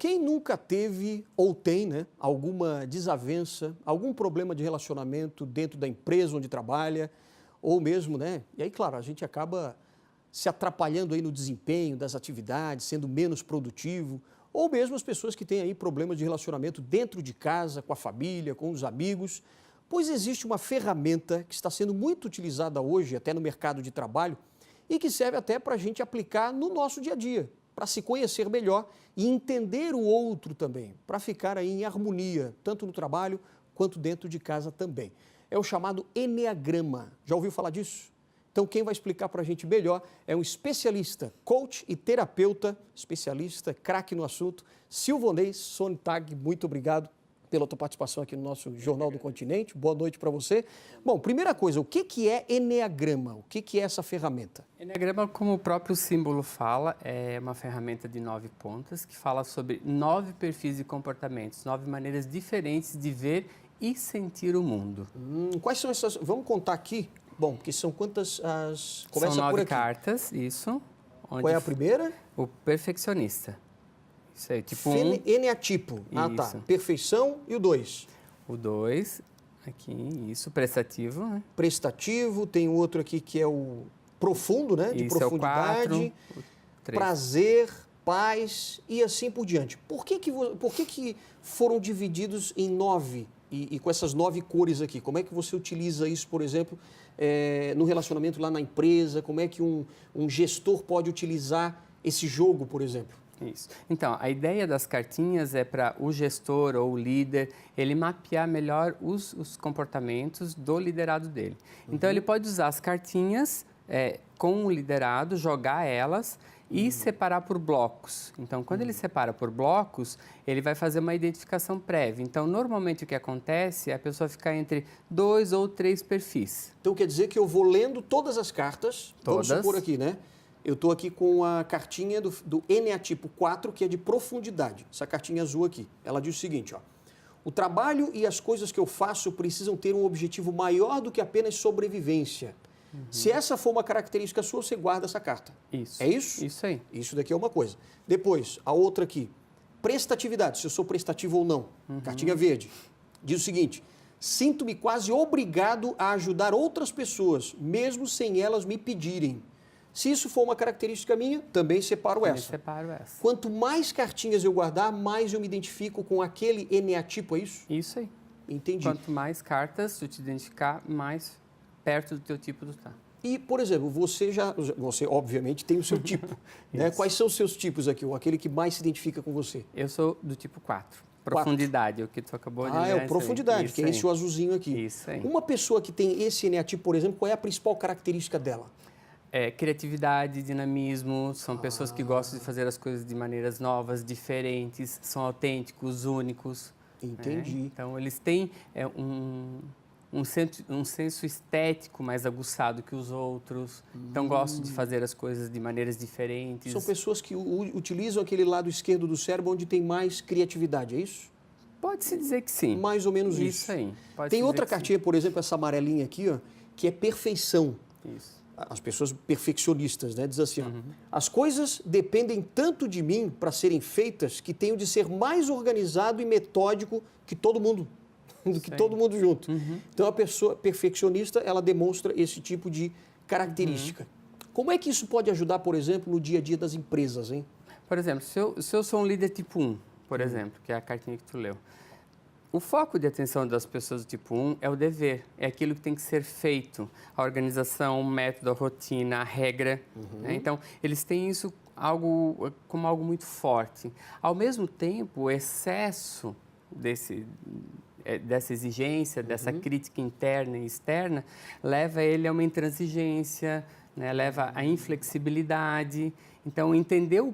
quem nunca teve ou tem, né, alguma desavença, algum problema de relacionamento dentro da empresa onde trabalha, ou mesmo, né? E aí, claro, a gente acaba se atrapalhando aí no desempenho das atividades, sendo menos produtivo, ou mesmo as pessoas que têm aí problemas de relacionamento dentro de casa, com a família, com os amigos, pois existe uma ferramenta que está sendo muito utilizada hoje, até no mercado de trabalho, e que serve até para a gente aplicar no nosso dia a dia, para se conhecer melhor e entender o outro também, para ficar aí em harmonia, tanto no trabalho quanto dentro de casa também. É o chamado Eneagrama. Já ouviu falar disso? Então, quem vai explicar para a gente melhor é um especialista, coach e terapeuta, especialista, craque no assunto, Silvonei Sontag. Muito obrigado pela tua participação aqui no nosso Jornal do Continente. Boa noite para você. Bom, primeira coisa, o que é Eneagrama? O que é essa ferramenta? Eneagrama, como o próprio símbolo fala, é uma ferramenta de 9 pontas que fala sobre 9 perfis de comportamentos, 9 maneiras diferentes de ver e sentir o mundo. Quais são essas? Vamos contar aqui. Bom, porque são quantas as... Começa São 9 por aqui. cartas, isso. Qual é a primeira? O perfeccionista. Isso aí, tipo Eneatipo. Ah, tá. Isso. Perfeição e o 2. O 2, aqui, isso, prestativo, né? Prestativo, tem outro aqui que é o profundo, né? De Isso, profundidade. é o 4, o 3. Prazer, paz e assim por diante. Por que foram divididos em 9 e com essas 9 cores aqui? Como é que você utiliza isso, por exemplo, no relacionamento lá na empresa? Como é que um gestor pode utilizar esse jogo, por exemplo? Isso. Então, a ideia das cartinhas é para o gestor ou o líder, ele mapear melhor os comportamentos do liderado dele. Então, ele pode usar as cartinhas com o liderado, jogar elas e separar por blocos. Então, quando ele separa por blocos, ele vai fazer uma identificação prévia. Então, normalmente o que acontece é a pessoa ficar entre 2 ou 3 perfis. Então, quer dizer que eu vou lendo todas as cartas, Todas. Vamos supor aqui, né? Eu estou aqui com a cartinha do Eneatipo 4, que é de profundidade. Essa cartinha azul aqui. Ela diz o seguinte, ó. O trabalho e as coisas que eu faço precisam ter um objetivo maior do que apenas sobrevivência. Se essa for uma característica sua, você guarda essa carta. Isso. É isso? Isso aí. Isso daqui é uma coisa. Depois, a outra aqui. Prestatividade, se eu sou prestativo ou não. Cartinha verde. Diz o seguinte, sinto-me quase obrigado a ajudar outras pessoas, mesmo sem elas me pedirem. Se isso for uma característica minha, também separo essa. Separo essa. Quanto mais cartinhas eu guardar, mais eu me identifico com aquele eneatipo, é isso? Isso aí. Entendi. Quanto mais cartas tu te identificar, mais perto do teu tipo tu tá. E, por exemplo, você obviamente tem o seu tipo, né? Quais são os seus tipos aqui, ou aquele que mais se identifica com você? Eu sou do tipo 4. Profundidade, o que tu acabou de dizer. É o profundidade, que é esse o azulzinho aqui. Isso aí. Uma pessoa que tem esse eneatipo, por exemplo, qual é a principal característica dela? Criatividade, dinamismo, são pessoas que gostam de fazer as coisas de maneiras novas, diferentes, são autênticos, únicos. Entendi. Então, eles têm um senso estético mais aguçado que os outros, então gostam de fazer as coisas de maneiras diferentes. São pessoas que utilizam aquele lado esquerdo do cérebro onde tem mais criatividade, é isso? Pode-se dizer que sim. Mais ou menos isso. Isso aí. Tem outra cartinha, por exemplo, essa amarelinha aqui, ó, que é perfeição. Isso. As pessoas perfeccionistas, né? Diz assim, ó, as coisas dependem tanto de mim para serem feitas que tenho de ser mais organizado e metódico que todo mundo, todo mundo junto. Então, a pessoa perfeccionista, ela demonstra esse tipo de característica. Como é que isso pode ajudar, por exemplo, no dia a dia das empresas, hein? Por exemplo, se eu sou um líder tipo 1, por exemplo, que é a cartinha que tu leu, o foco de atenção das pessoas do tipo 1 é o dever, é aquilo que tem que ser feito, a organização, o método, a rotina, a regra. Né? Então, eles têm isso como algo muito forte. Ao mesmo tempo, o excesso dessa exigência, dessa crítica interna e externa, leva ele a uma intransigência, né? Leva à inflexibilidade. Então, entender o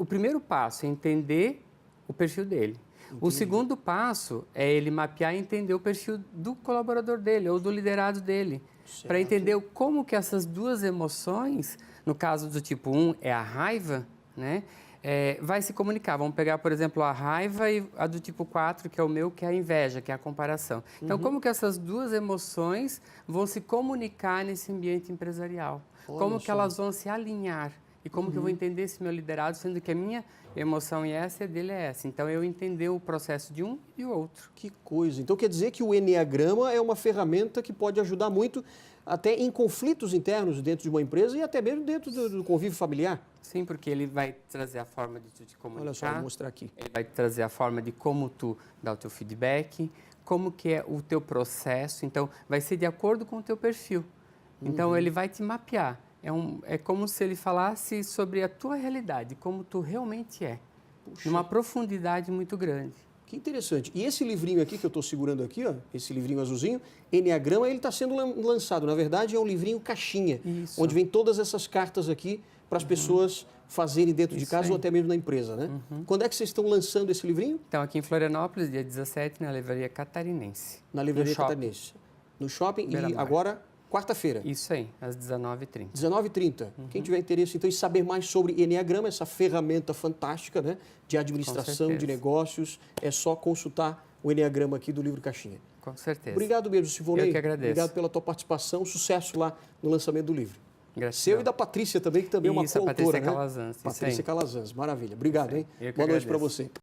primeiro passo é entender o perfil dele. O segundo passo é ele mapear e entender o perfil do colaborador dele ou do liderado dele, para entender como que essas duas emoções, no caso do tipo 1 é a raiva, né, vai se comunicar. Vamos pegar, por exemplo, a raiva e a do tipo 4, que é o meu, que é a inveja, que é a comparação. Então, como que essas duas emoções vão se comunicar nesse ambiente empresarial? Como que elas vão se alinhar? E como que eu vou entender esse meu liderado, sendo que a minha emoção é essa e a dele é essa. Então, eu entender o processo de um e o outro. Que coisa. Então, quer dizer que o Enneagrama é uma ferramenta que pode ajudar muito até em conflitos internos dentro de uma empresa e até mesmo dentro do convívio familiar. Sim, porque ele vai trazer a forma de tu te comunicar. Olha só, vou mostrar aqui. Ele vai trazer a forma de como tu dá o teu feedback, como que é o teu processo. Então, vai ser de acordo com o teu perfil. Então, ele vai te mapear. É como se ele falasse sobre a tua realidade, como tu realmente é. Puxa. Numa profundidade muito grande. Que interessante. E esse livrinho aqui que eu estou segurando aqui, ó, esse livrinho azulzinho, Enneagrama, ele está sendo lançado. Na verdade, é um livrinho caixinha, Isso. onde vem todas essas cartas aqui para as pessoas fazerem dentro de Isso casa aí. ou até mesmo na empresa, né? Quando é que vocês estão lançando esse livrinho? Então, aqui em Florianópolis, dia 17, na Livraria Catarinense. Na Livraria No shopping. Catarinense. No shopping. E Beira-mar. agora, quarta-feira. Isso aí, às 19h30. 19h30. Quem tiver interesse, então, em saber mais sobre Enneagrama, essa ferramenta fantástica, né, de administração, de certeza. negócios, é só consultar o Enneagrama aqui do livro Caixinha. Com certeza. Obrigado mesmo, Sivonei. Eu que agradeço. Obrigado pela tua participação. Sucesso lá no lançamento do livro. Gratidão. Seu e da Patrícia também, que também é uma Isso, a coautora, Patrícia né? Calazans. Isso Patrícia aí. Calazans. Maravilha. Obrigado, Isso aí. hein? Eu que Boa noite para agradeço. você.